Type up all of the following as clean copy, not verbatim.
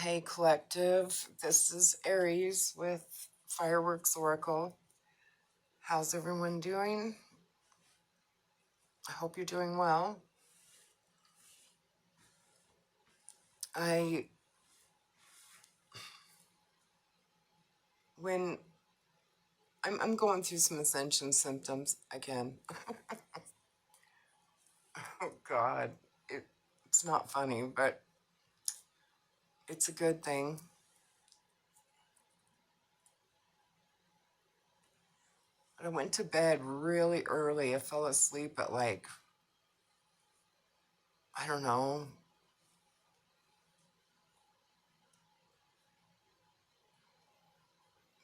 Hey, collective. This is Aries with Fireworks Oracle. How's everyone doing? I hope you're doing well. When I'm going through some ascension symptoms again. Oh God, it's not funny, but it's a good thing. I went to bed really early. I fell asleep at I don't know,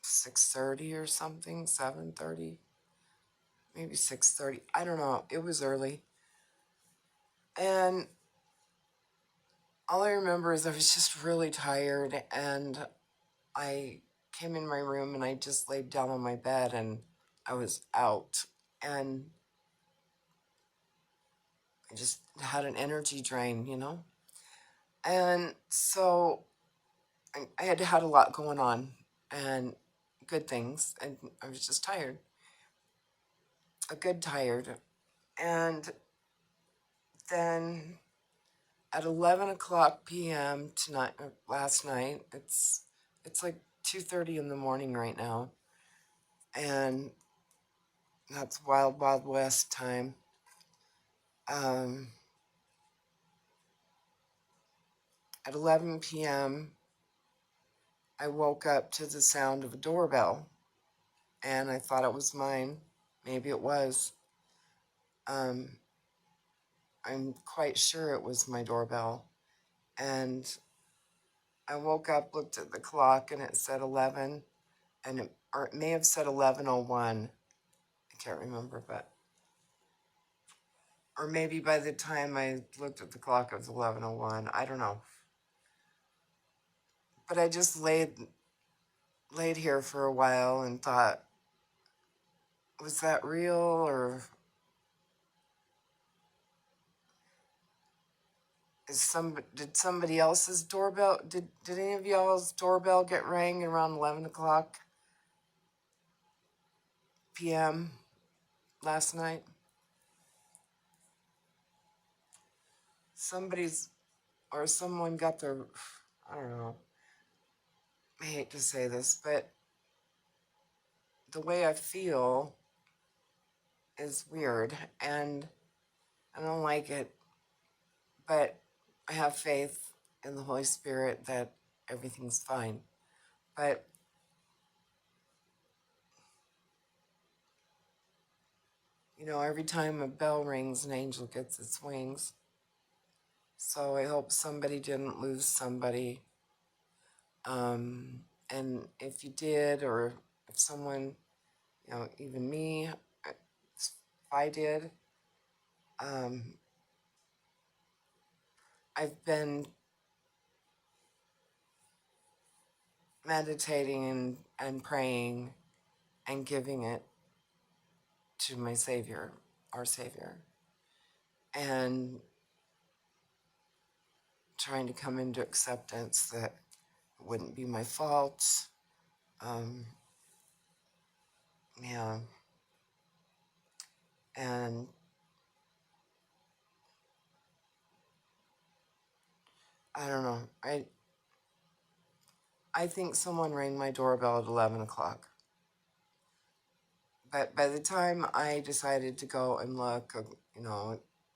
6:30 or something, 7:30, maybe 6:30. I don't know. It was early. And all I remember is I was just really tired, and I came in my room and I just laid down on my bed and I was out, and I just had an energy drain. And so I had a lot going on and good things, and I was just tired, a good tired. And then at 11 o'clock p.m. tonight, last night, it's like 2:30 in the morning right now, and that's wild, wild west time. Um, at 11 p.m., I woke up to the sound of a doorbell, and I thought it was mine. Maybe it was. Um, I'm quite sure it was my doorbell. And I woke up, looked at the clock, and it said 11, or it may have said 11:01. I can't remember, or maybe by the time I looked at the clock, it was 11:01. I don't know. But I just laid here for a while and thought, was that real, or did somebody else's doorbell, did any of y'all's doorbell get rang around 11 o'clock p.m. last night? Someone got their, I don't know, I hate to say this, but the way I feel is weird, and I don't like it, but I have faith in the Holy Spirit that everything's fine. But every time a bell rings, an angel gets its wings. So I hope somebody didn't lose somebody. And if you did, or if someone, even me, if I did, I've been meditating and praying and giving it to my Savior, our Savior, and trying to come into acceptance that it wouldn't be my fault. Yeah. And I don't know. I think someone rang my doorbell at 11 o'clock. But by the time I decided to go and look,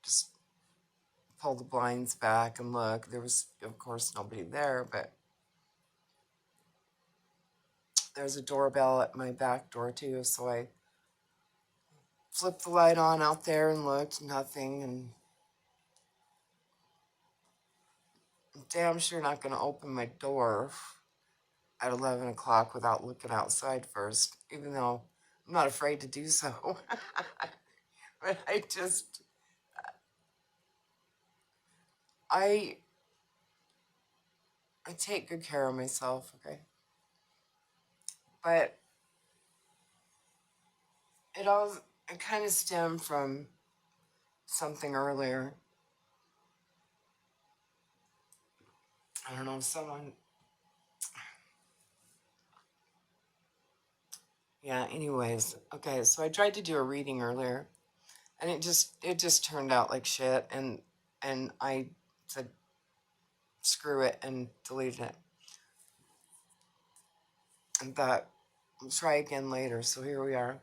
just pull the blinds back and look, there was, of course, nobody there, but there's a doorbell at my back door too, so I flipped the light on out there and looked, nothing, and I'm damn sure not going to open my door at 11 o'clock without looking outside first, even though I'm not afraid to do so. But I take good care of myself, okay? But it kind of stemmed from something earlier. I don't know, someone Yeah, anyways. Okay, so I tried to do a reading earlier and it just turned out like shit, and I said screw it and deleted it. And thought we'll try again later. So here we are.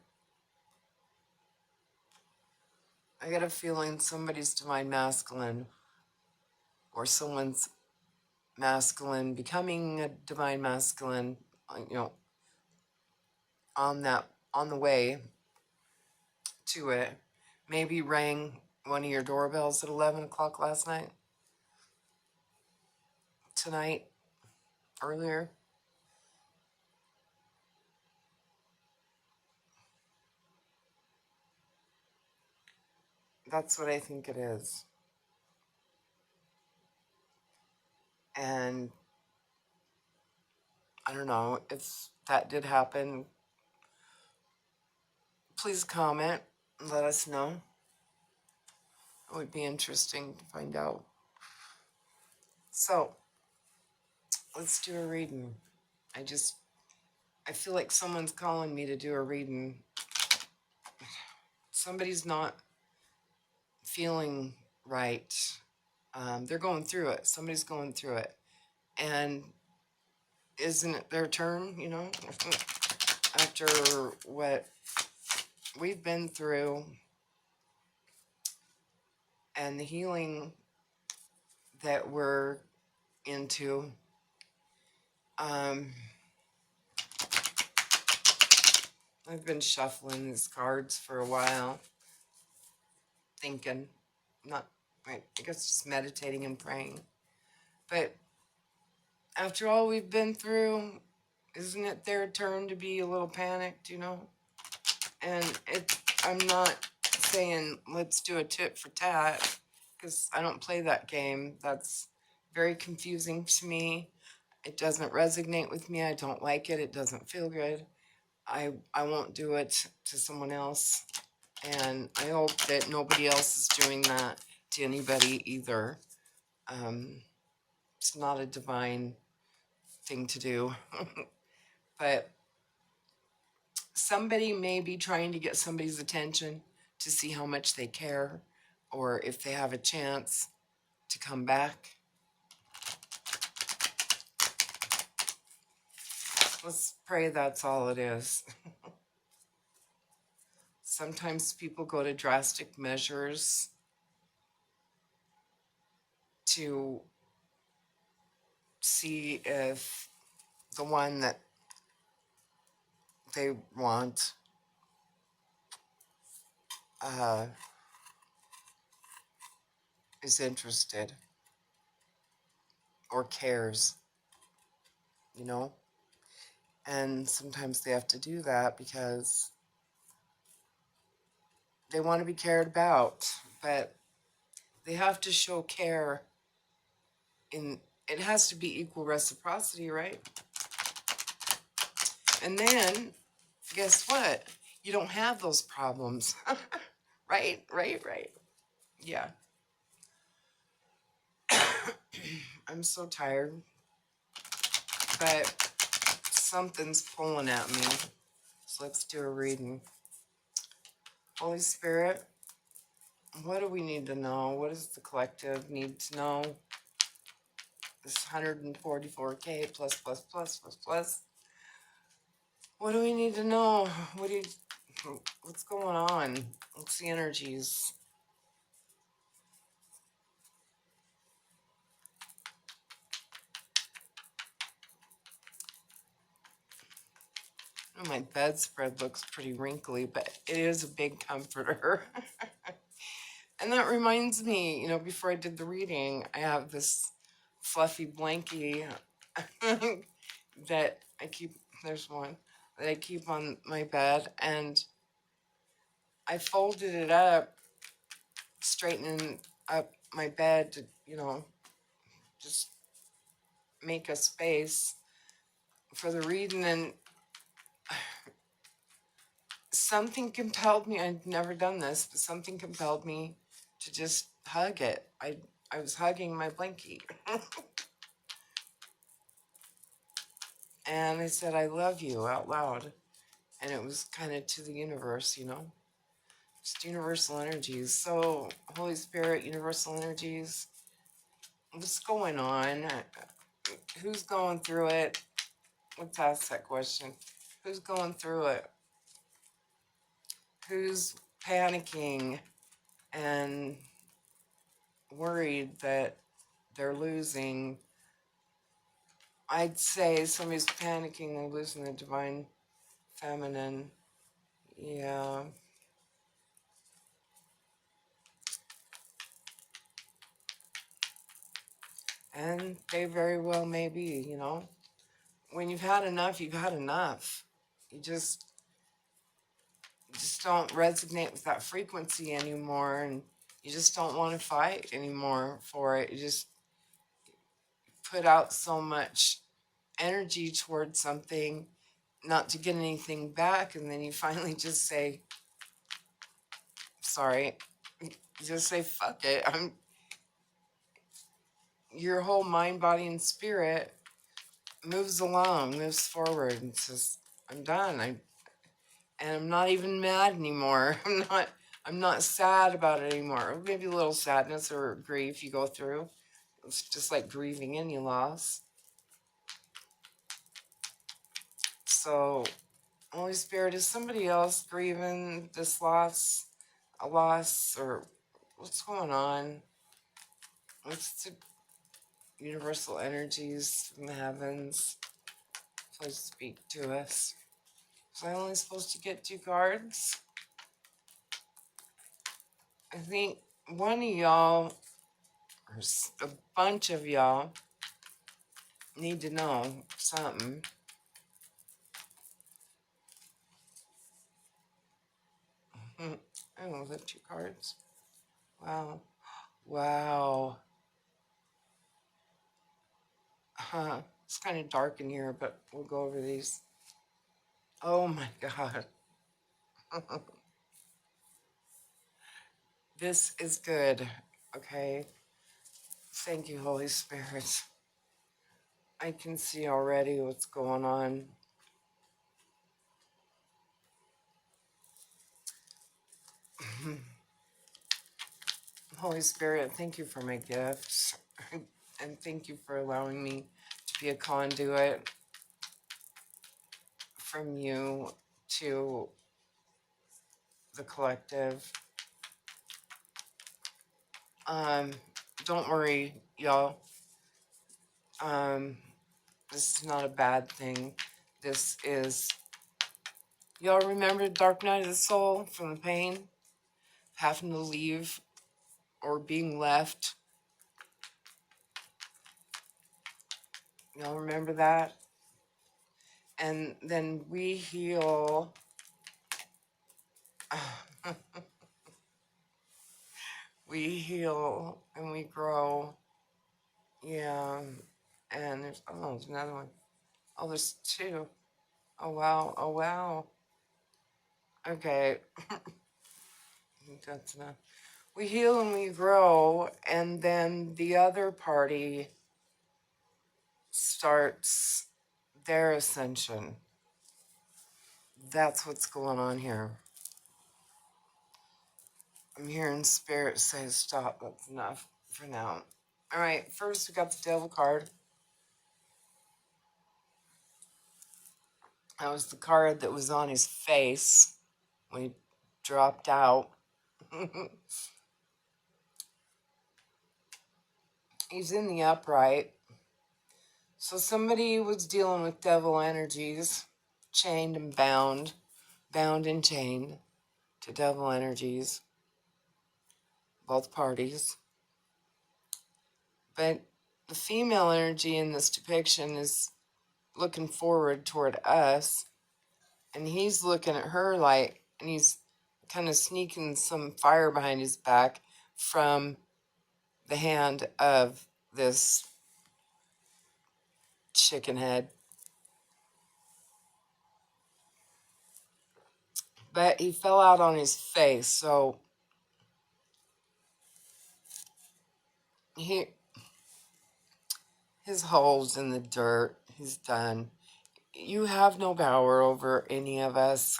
I got a feeling somebody's divine masculine or someone's masculine becoming a divine masculine, you know, on the way to it. Maybe rang one of your doorbells at 11 o'clock last night, tonight, earlier. That's what I think it is. And I don't know if that did happen. Please comment and let us know. It would be interesting to find out. So let's do a reading. I feel like someone's calling me to do a reading. Somebody's not feeling right. They're going through it. Somebody's going through it. And isn't it their turn, you know? After what we've been through and the healing that we're into, I've been shuffling these cards for a while, thinking, not, I guess just meditating and praying. But after all we've been through, isn't it their turn to be a little panicked, you know? And I'm not saying let's do a tit for tat, because I don't play that game. That's very confusing to me. It doesn't resonate with me. I don't like it. It doesn't feel good. I won't do it to someone else. And I hope that nobody else is doing that to anybody either. It's not a divine thing to do. But somebody may be trying to get somebody's attention to see how much they care or if they have a chance to come back. Let's pray that's all it is. Sometimes people go to drastic measures to see if the one that they want is interested or cares, you know? And sometimes they have to do that because they want to be cared about, but they have to show care it has to be equal reciprocity, right? And then guess what? You don't have those problems. Right. Yeah. I'm so tired, but something's pulling at me. So let's do a reading. Holy Spirit, what do we need to know? What does the collective need to know? This 144K plus. What do we need to know? What's going on? What's the energies? My bedspread looks pretty wrinkly, but it is a big comforter. And that reminds me, before I did the reading, I have this fluffy blankie that there's one that I keep on my bed, and I folded it up, straightening up my bed to, just make a space for the reading, and something compelled me. I'd never done this, but something compelled me to just hug it. I was hugging my blankie. And I said, I love you out loud. and it was kind of to the universe, just universal energies. So, Holy Spirit, universal energies, what's going on? Who's going through it? Let's ask that question. Who's going through it? Who's panicking and worried that they're losing? I'd say somebody's panicking and losing the divine feminine. Yeah. And they very well may be. When you've had enough, you've had enough. You just don't resonate with that frequency anymore, and you just don't want to fight anymore for it. You just put out so much energy towards something not to get anything back, and then you finally just say, sorry, just say fuck it. Your whole mind, body, and spirit moves along, moves forward, and says, I'm done. And I'm not even mad anymore. I'm not sad about it anymore. Maybe a little sadness or grief you go through. It's just like grieving any loss. So, Holy Spirit, is somebody else grieving this loss, a loss, or what's going on? What's the universal energies from the heavens? Please speak to us. Was I only supposed to get 2 cards? I think one of y'all, or a bunch of y'all, need to know something. Oh, the 2 cards. Wow. Wow. It's kind of dark in here, but we'll go over these. Oh my God. This is good. Okay. Thank you, Holy Spirit. I can see already what's going on. Holy Spirit, thank you for my gifts. And thank you for allowing me to be a conduit from you to the collective. Don't worry, y'all. This is not a bad thing. This is, y'all remember Dark Night of the Soul from the pain? Having to leave or being left. Y'all remember that? And then we heal. We heal and we grow. Yeah. And there's another one. Oh, there's 2. Oh, wow. Oh, wow. Okay. I think that's enough. We heal and we grow, and then the other party starts their ascension. That's what's going on here. I'm hearing spirit say, stop, that's enough for now. All right, first we got the devil card. That was the card that was on his face when he dropped out. He's in the upright. So somebody was dealing with devil energies, chained and bound and chained to devil energies, both parties. But the female energy in this depiction is looking forward toward us, and he's looking at her like, and he's kind of sneaking some fire behind his back from the hand of this chicken head. But he fell out on his face, so his hole's in the dirt. He's done. You have no power over any of us.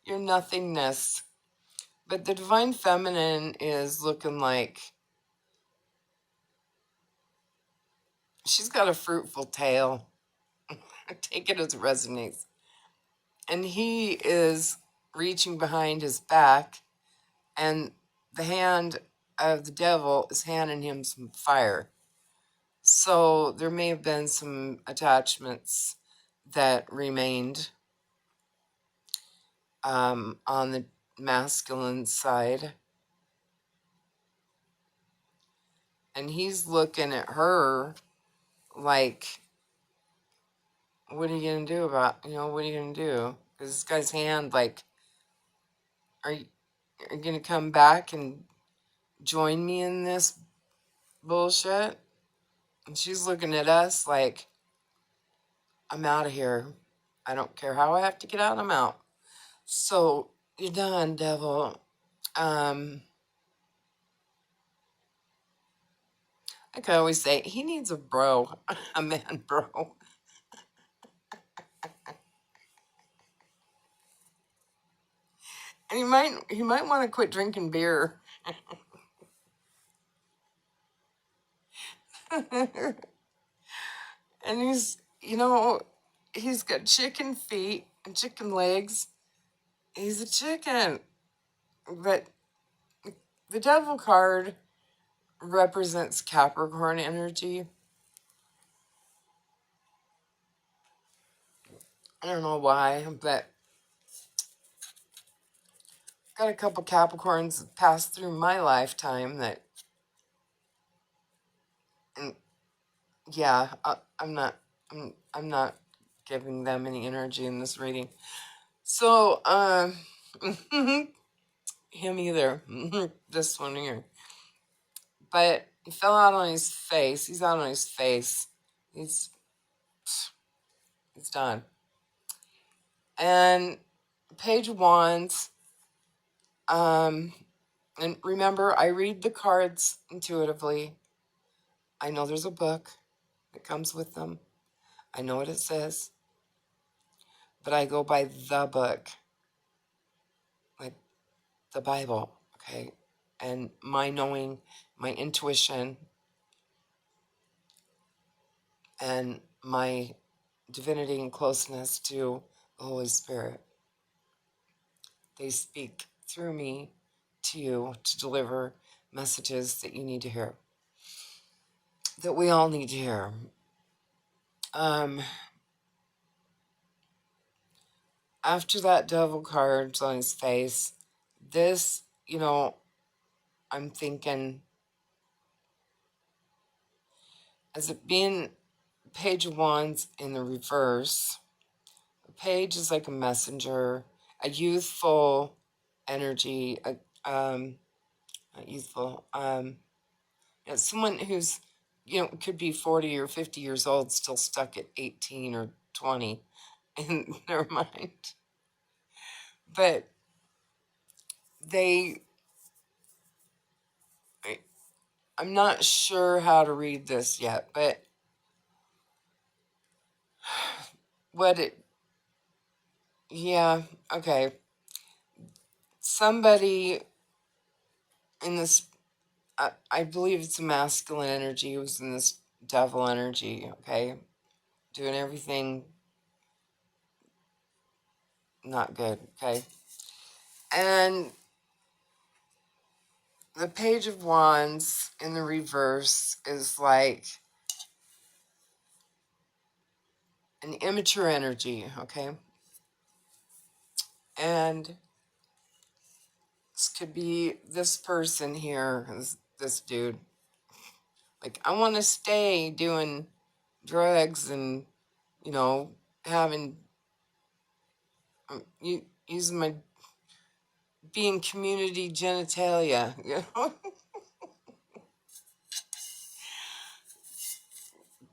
You're nothingness. But the divine feminine is looking like she's got a fruitful tail. Take it as it resonates. And he is reaching behind his back, and the hand of the devil is handing him some fire. So there may have been some attachments that remained on the masculine side. And he's looking at her like, what are you going to do about, what are you going to do? Because this guy's hand, like, are you going to come back and join me in this bullshit? And she's looking at us like, I'm out of here. I don't care how I have to get out, I'm out. So, you're done, devil. I could always say, he needs a bro, a man bro. And he might want to quit drinking beer. And he's got chicken feet and chicken legs. He's a chicken. But the devil card represents Capricorn energy. I don't know why, but got a couple Capricorns that passed through my lifetime that, and yeah, I'm not giving them any energy in this reading. So, him either. This one here. But he fell out on his face. He's out on his face. He's done. And Page of Wands, and remember, I read the cards intuitively. I know there's a book that comes with them. I know what it says. But I go by the book, like the Bible, okay? And my knowing, my intuition, and my divinity and closeness to the Holy Spirit. They speak through me to you to deliver messages that you need to hear, that we all need to hear. After that devil card's on his face, this, I'm thinking, as it being Page of Wands in the reverse, a page is like a messenger, a youthful energy, not youthful, someone who's, could be 40 or 50 years old, still stuck at 18 or 20 in their mind. But I'm not sure how to read this yet, but okay. Somebody in this, I believe it's a masculine energy, who's in this devil energy, okay? Doing everything not good, okay? And the Page of Wands in the reverse is like an immature energy, okay? And this could be this person here, this dude. Like, I want to stay doing drugs and, having, using my, being community genitalia,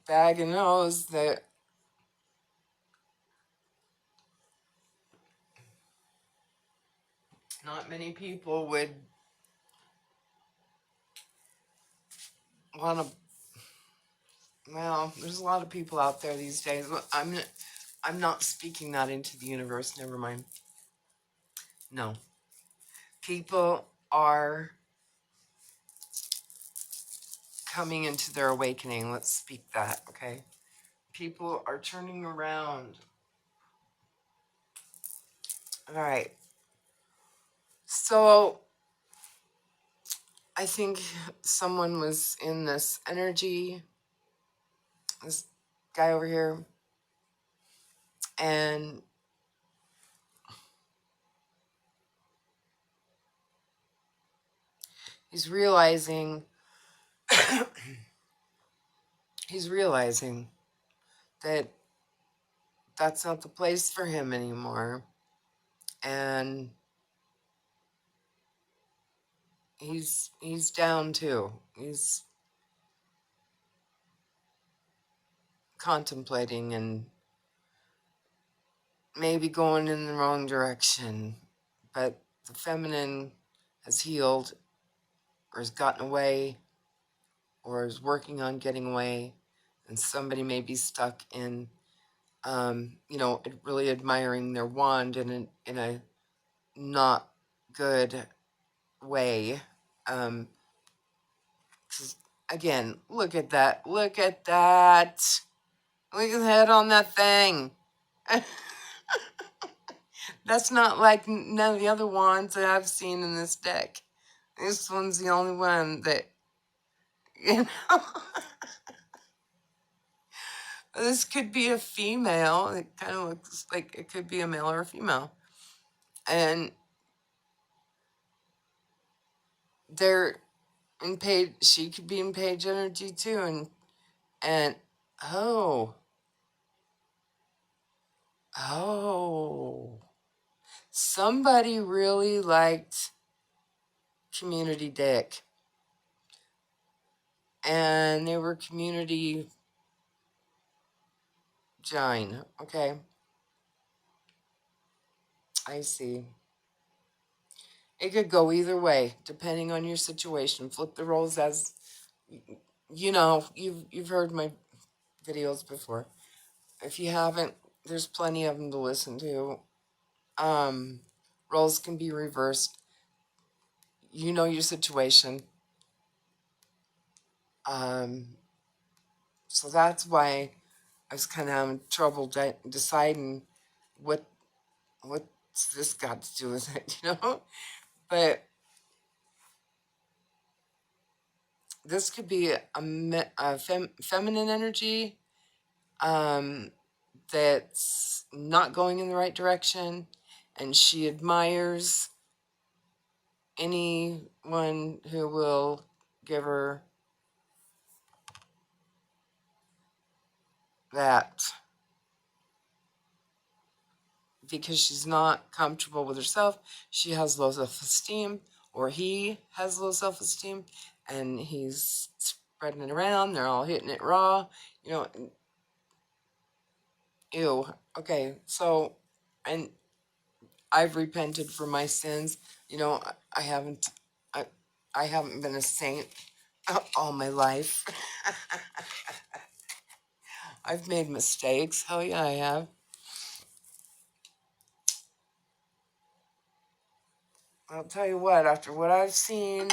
bagging those that not many people would want to Well, there's a lot of people out there these days. I'm not speaking that into the universe. Never mind. No. People are coming into their awakening. Let's speak that, okay? People are turning around. All right. So I think someone was in this energy, this guy over here, and he's realizing that that's not the place for him anymore. And he's down too. He's contemplating and maybe going in the wrong direction. But the feminine has healed or has gotten away or is working on getting away, and somebody may be stuck in really admiring their wand in a not good way. 'Cause again, look at that. Look at that. Look at the head on that thing. That's not like none of the other wands that I've seen in this deck. This one's the only one that, you know. This could be a female. It kind of looks like it could be a male or a female. And they're in page, she could be in page energy too. And oh, somebody really liked community dick. And they were community gine. Okay. I see. It could go either way, depending on your situation. Flip the roles as you've heard my videos before. If you haven't, there's plenty of them to listen to. Roles can be reversed. You know your situation. So that's why I was kind of having trouble deciding what's this got to do with it, But this could be a feminine energy that's not going in the right direction, and she admires anyone who will give her that, because she's not comfortable with herself. She has low self-esteem, or he has low self-esteem, and he's spreading it around. They're all hitting it raw, ew. Okay, so, and I've repented for my sins. I haven't been a saint all my life. I've made mistakes. Hell yeah, I have. I'll tell you what, after what I've seen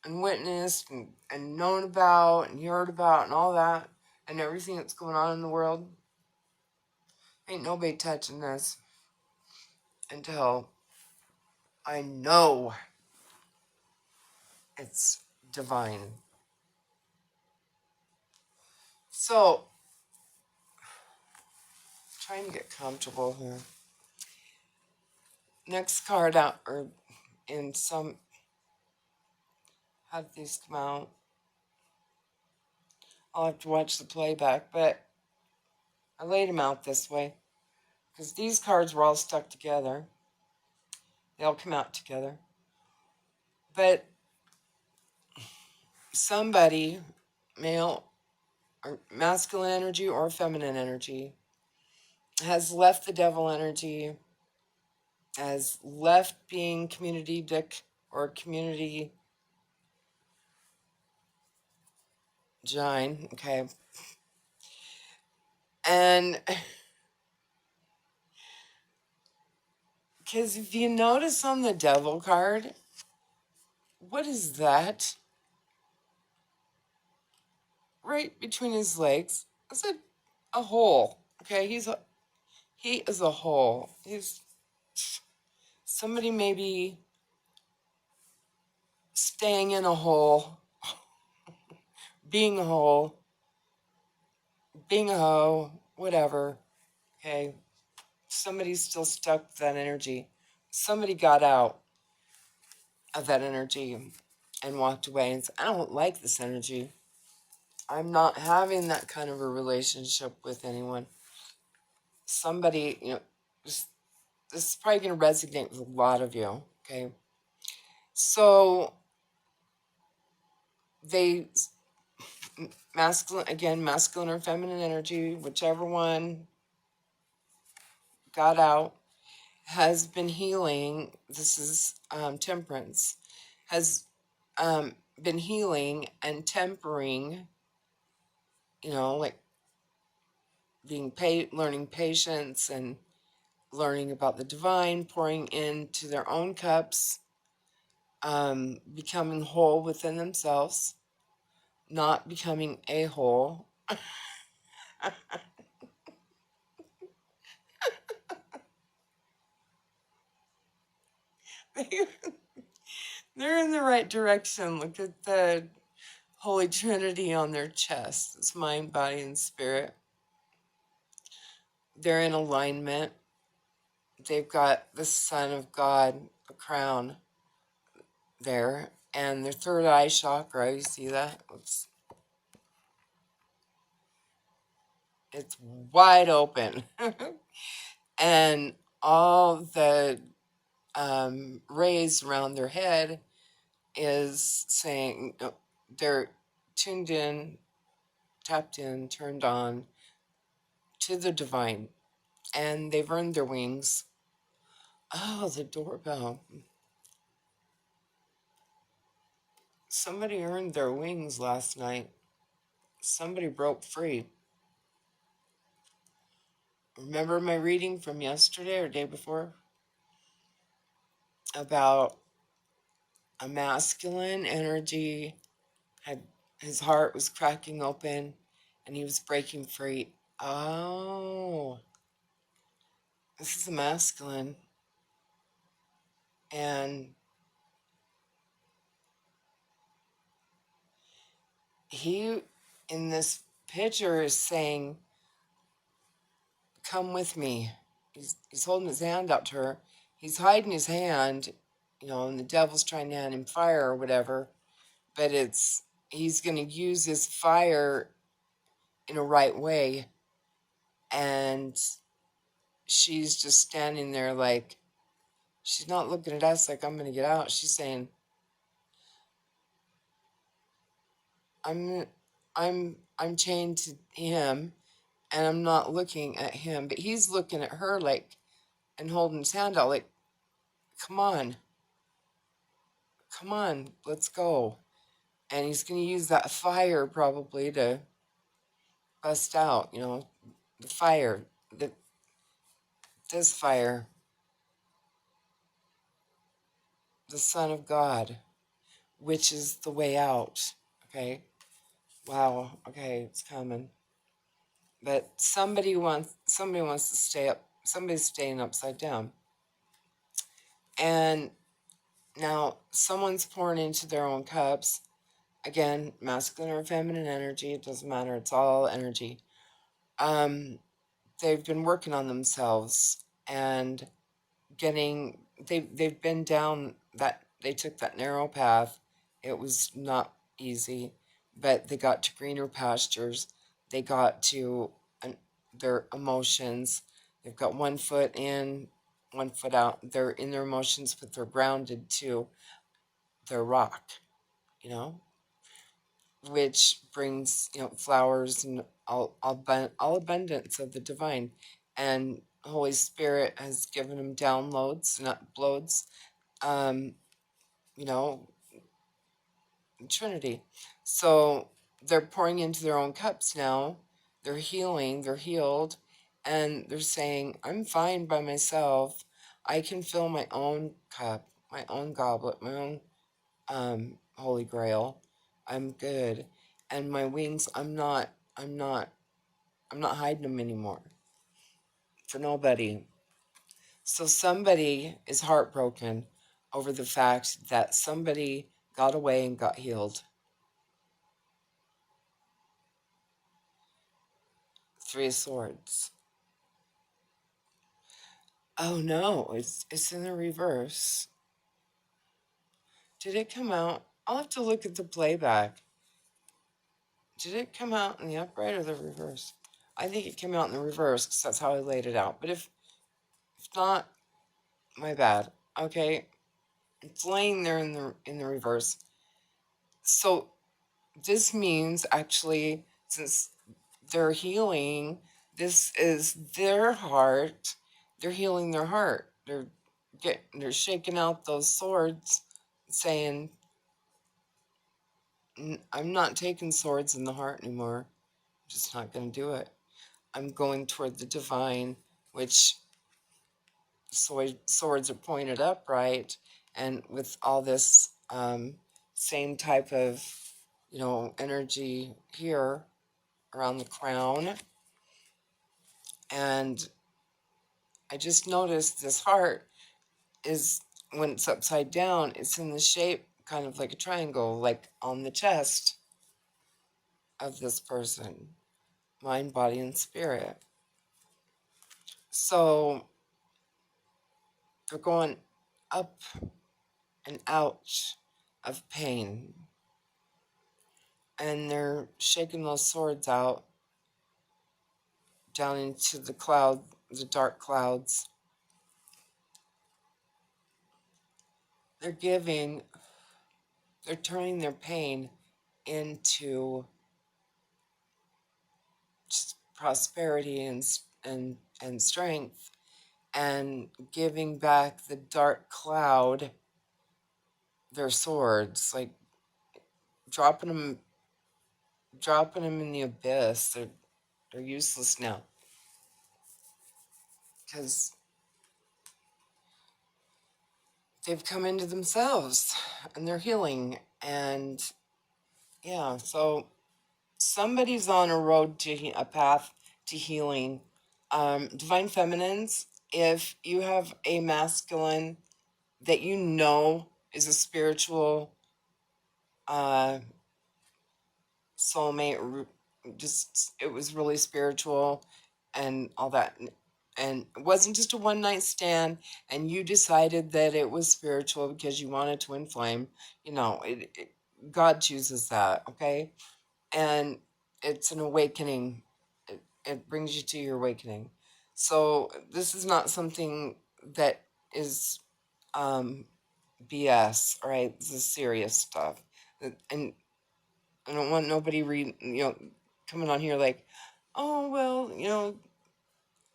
and witnessed and known about and heard about and all that and everything that's going on in the world, ain't nobody touching this until I know it's divine. So, trying to get comfortable here. Next card out, or in some, how did these come out? I'll have to watch the playback, but I laid them out this way because these cards were all stuck together. They all come out together. But somebody, male or masculine energy or feminine energy, has left the devil energy, has left being community dick or community gine, okay? And because if you notice on the devil card, what is that? Right between his legs. It's a hole. Okay, he is a hole. He's somebody maybe staying in a hole, being a hole, being a hoe, whatever. Okay, somebody's still stuck with that energy. Somebody got out of that energy and walked away and said, I don't like this energy. I'm not having that kind of a relationship with anyone. Somebody, this is probably going to resonate with a lot of you. Okay, so they masculine or feminine energy, whichever one got out, has been healing. This is temperance, has been healing and tempering, like learning patience and learning about the divine, pouring into their own cups, becoming whole within themselves, not becoming a hole. They're in the right direction. Look at the Holy Trinity on their chest. It's mind, body, and spirit. They're in alignment. They've got the Son of God, a crown there, and their third eye chakra. You see that? It's wide open. And all the rays around their head is saying they're tuned in, tapped in, turned on to the divine, and they've earned their wings. Oh, the doorbell. Somebody earned their wings last night. Somebody broke free. Remember my reading from yesterday or day before about a masculine energy had his heart was cracking open and he was breaking free. Oh, this is a masculine. And he, in this picture, is saying, come with me. He's holding his hand out to her. He's hiding his hand, and the devil's trying to hand him fire or whatever. But he's going to use his fire in a right way. And she's just standing there like, she's not looking at us like, I'm going to get out. She's saying, I'm chained to him and I'm not looking at him, but he's looking at her like, and holding his hand out like, come on, let's go. And he's going to use that fire probably to bust out, the fire, this fire, the Son of God, which is the way out. Okay. Wow. Okay. It's coming. But somebody wants to stay up. Somebody's staying upside down. And now someone's pouring into their own cups. Again, masculine or feminine energy, it doesn't matter. It's all energy. They've been working on themselves and they've been down that, they took that narrow path. It was not easy, but they got to greener pastures. They got to their emotions. They've got one foot in, one foot out. They're in their emotions, but they're grounded to their rock, which brings, flowers and all abundance of the divine. And Holy Spirit has given them downloads, not bloats, Trinity. So they're pouring into their own cups now. they're healing, they're healed, and they're saying, I'm fine by myself. I can fill my own cup, my own goblet, my own holy grail. I'm good. And my wings, I'm not hiding them anymore for nobody. So somebody is heartbroken over the fact that somebody got away and got healed. Three of Swords. Oh no, it's in the reverse. Did it come out? I'll have to look at the playback. Did it come out in the upright or the reverse? I think it came out in the reverse because that's how I laid it out. But if not, my bad. Okay, it's laying there in the reverse. So this means actually, since they're healing, this is their heart. They're healing their heart. They're shaking out those swords, saying, I'm not taking swords in the heart anymore. I'm just not going to do it. I'm going toward the divine, which swords are pointed upright, and with all this same type of, energy here around the crown. And I just noticed this heart is, when it's upside down, it's in the shape kind of like a triangle, like on the chest of this person, mind, body, and spirit. So they're going up and out of pain, and they're shaking those swords out down into the dark clouds. They're turning their pain into just prosperity and strength, and giving back the dark cloud their swords, like dropping them in the abyss. They're useless now because they've come into themselves and they're healing. And yeah, so somebody's on a road to a path to healing. Divine feminines, if you have a masculine that you know is a spiritual soulmate, just it was really spiritual and all that, and it wasn't just a one night stand, and you decided that it was spiritual because you wanted to inflame, God chooses that, okay? And it's an awakening. It brings you to your awakening. So this is not something that is BS, all right? This is serious stuff. And I don't want nobody coming on here like, oh, well,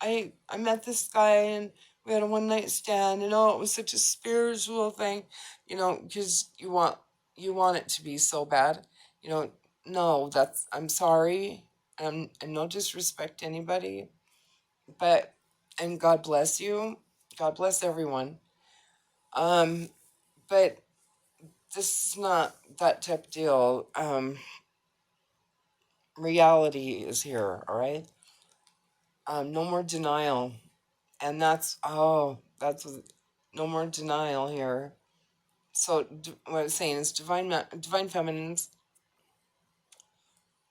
I met this guy and we had a one night stand, and oh, it was such a spiritual thing, because you want it to be so bad. No, I'm sorry. And no disrespect to anybody, but, and God bless you. God bless everyone. But this is not that type of deal. Reality is here, all right? No more denial. And that's no more denial here. So what I was saying is divine feminines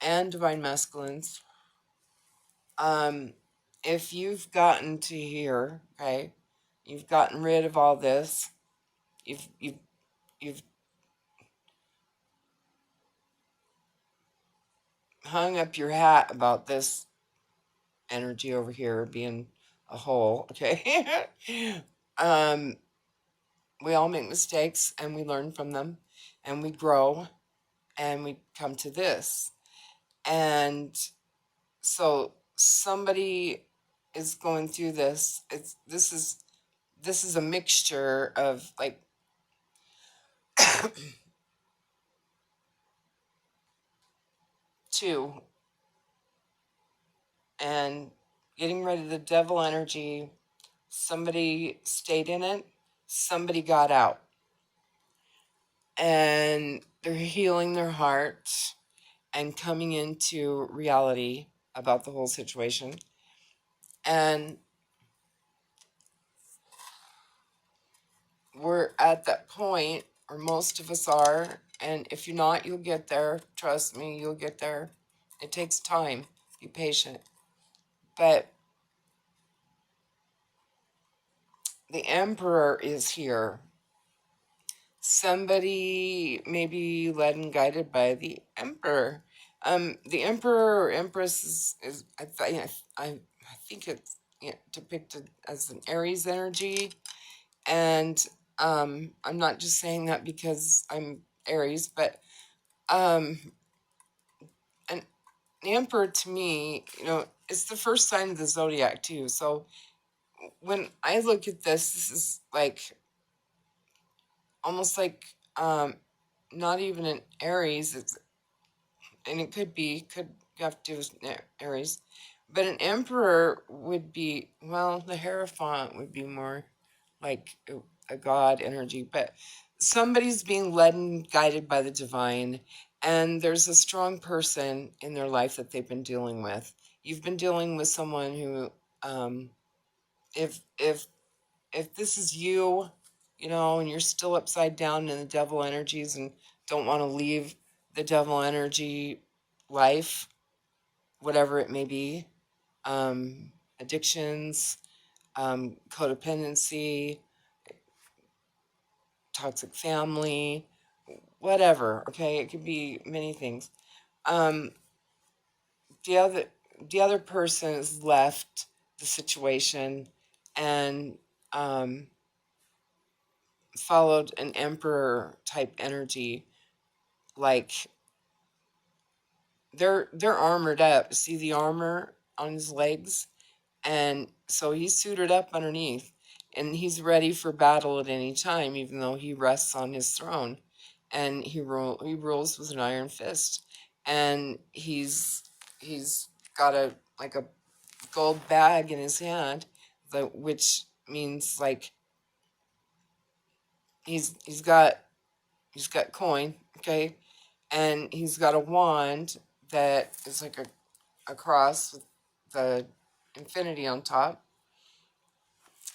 and divine masculines. If you've gotten to here, okay, you've gotten rid of all this. You've hung up your hat about this energy over here being a whole, okay? um, we all make mistakes and we learn from them and we grow and we come to this. And so somebody is going through this. This is a mixture of like two and getting rid of the devil energy. Somebody stayed in it, somebody got out, and they're healing their heart and coming into reality about the whole situation. And we're at that point, or most of us are, and if you're not, you'll get there. Trust me, you'll get there. It takes time. Be patient. But the Emperor is here. Somebody maybe led and guided by the Emperor. The Emperor or Empress is I think it's, depicted as an Aries energy, and I'm not just saying that because I'm Aries, but um, an Emperor to me, it's the first sign of the zodiac too. So when I look at this is like almost like not even an Aries. And it could have to do with Aries, but an Emperor would be, well, the Hierophant would be more like a god energy, but somebody's being led and guided by the divine, and there's a strong person in their life that they've been dealing with. You've been dealing with someone who, if if this is you, and you're still upside down in the devil energies and don't want to leave the devil energy life, whatever it may be, addictions, codependency, toxic family, whatever. Okay, it could be many things. Um, the other the other person has left the situation and followed an emperor type energy, like they're armored up. See the armor on his legs? And so he's suited up underneath, and he's ready for battle at any time, even though he rests on his throne, and he rules with an iron fist, and he's got a gold bag in his hand, which means like he's got coin, okay, and he's got a wand that is like a cross with the infinity on top.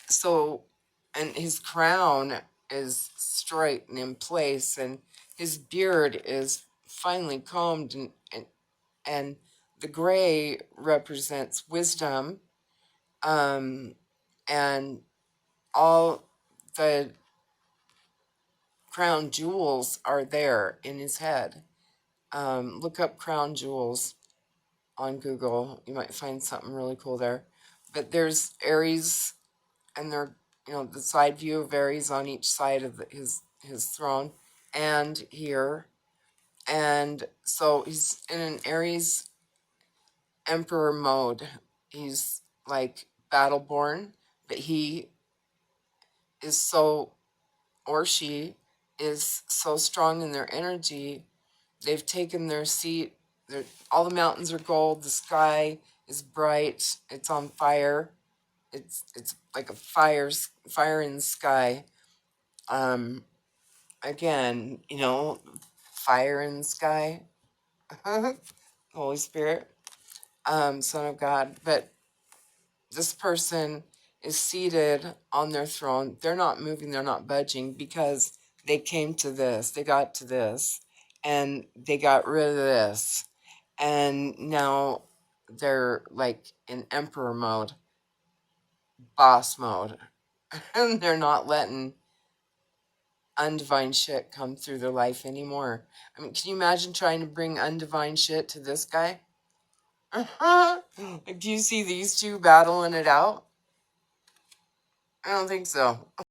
So, and his crown is straight and in place, and his beard is finely combed, and the gray represents wisdom, and all the crown jewels are there in his head. Look up crown jewels on Google. You might find something really cool there. But there's Aries, and they're, the side view of Aries on each side of his throne and here. And so he's in an Aries emperor mode. He's like battle-born, but he is so, or she is so strong in their energy. They've taken their seat. All the mountains are gold. The sky is bright. It's on fire. It's like a fire in the sky. Again, fire in the sky. Holy Spirit, Son of God. But this person is seated on their throne. They're not moving. They're not budging because they came to this. They got to this, and they got rid of this, and now they're like in emperor mode, boss mode, and they're not letting undivine shit come through their life anymore. I mean, can you imagine trying to bring undivine shit to this guy? Do you see these two battling it out? I don't think so.